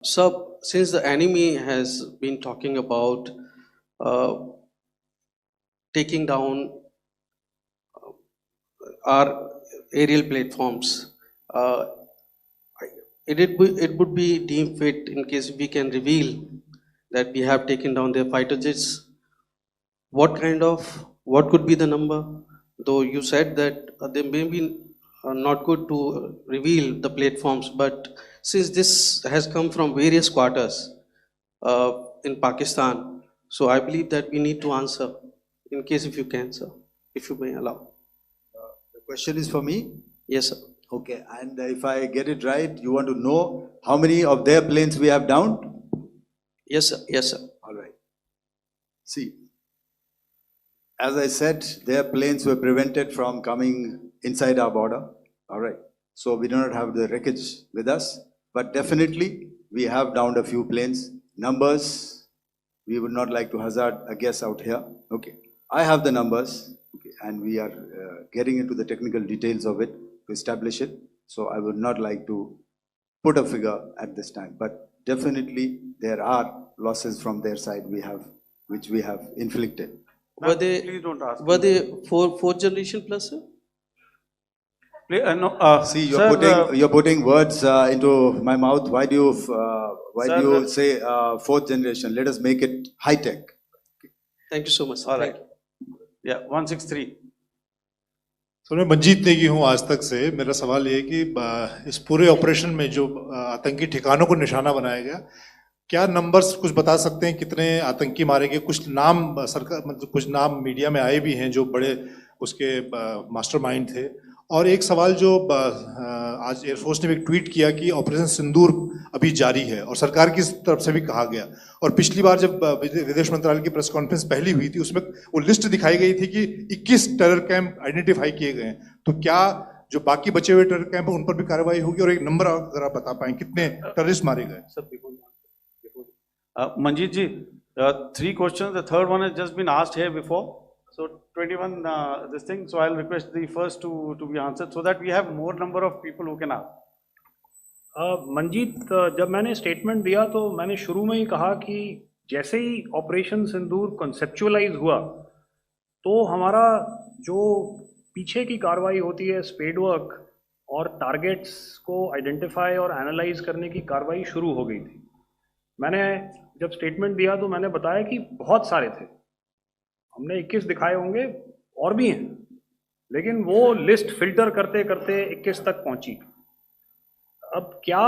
So, since the enemy has been talking about uh, taking down our aerial platforms, uh, it would be deemed fit in case we can reveal that we have taken down their fighter jets. What could be the number? Though you said that they may be not good to reveal the platforms, but since this has come from various quarters in Pakistan, so I believe that we need to answer. In case if you can, sir, if you may allow. The question is for me? Yes, sir. Okay, and if I get it right, you want to know how many of their planes we have downed? Yes, sir. Yes, sir. All right. See, as I said, their planes were prevented from coming inside our border. All right. So we do not have the wreckage with us, but definitely we have downed a few planes. Numbers, we would not like to hazard a guess out here. Okay. I have the numbers, okay, and we are getting into the technical details of it to establish it. So I would not like to put a figure at this time, but definitely there are losses from their side which we have inflicted. Were they fourth generation plus, sir? No, see, you're putting words into my mouth. Why do you say fourth generation? Let us make it high tech. Thank you so much, sir. All right. Yeah, 163. तो मैं मंजीत नेगी हूँ आज तक से। मेरा सवाल ये है कि इस पूरे ऑपरेशन में जो आतंकी ठिकानों को निशाना बनाया गया, क्या नंबर्स कुछ बता सकते हैं कितने आतंकी मारे गए? कुछ नाम सरकार मतलब कुछ नाम मीडिया में आए भी हैं जो बड़े उसके मास्टरमाइंड थे। और एक सवाल जो आज एयरफोर्स ने भी ट्वीट किया कि ऑपरेशन सिंदूर अभी जारी है और सरकार की तरफ से भी कहा गया, और पिछली बार जब विदेश मंत्रालय की प्रेस कॉन्फ्रेंस पहली हुई थी उसमें वो लिस्ट दिखाई गई थी कि 21 टेरर कैंप आइडेंटिफाई किए गए हैं। तो क्या जो बाकी बचे हुए टेरर कैंप उन पर भी कार्रवाई होगी? और एक नंबर अगर आप बता पाएं कितने टेररिस्ट मारे गए? Manjeet ji, 3 questions. The third one has just been asked here before. So 21 this thing. So I'll request the first to be answered so that we have more number of people who can ask. Manjeet, जब मैंने statement दिया तो मैंने शुरू में ही कहा कि जैसे ही ऑपरेशन सिंदूर कॉन्सेप्चुअलाइज हुआ तो हमारा जो पीछे की कार्रवाई होती है स्पेड वर्क और टारगेट्स को आइडेंटिफाई और एनालाइज करने की कार्रवाई शुरू हो गई थी। मैंने जब स्टेटमेंट दिया तो मैंने बताया कि बहुत सारे थे, हमने 21 दिखाए होंगे और भी हैं, लेकिन वो लिस्ट फिल्टर करते करते 21 तक पहुंची। अब क्या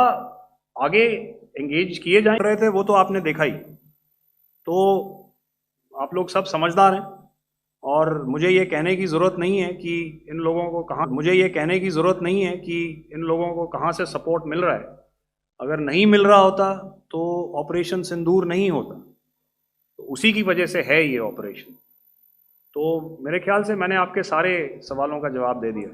आगे एंगेज किए जा रहे थे वो तो आपने देखा ही। तो आप लोग सब समझदार हैं और मुझे ये कहने की ज़रूरत नहीं है कि इन लोगों को कहाँ से सपोर्ट मिल रहा है। अगर नहीं मिल रहा होता तो ऑपरेशन सिंदूर नहीं होता, तो उसी की वजह से है ये ऑपरेशन। तो मेरे ख्याल से मैंने आपके सारे सवालों का जवाब दे दिया।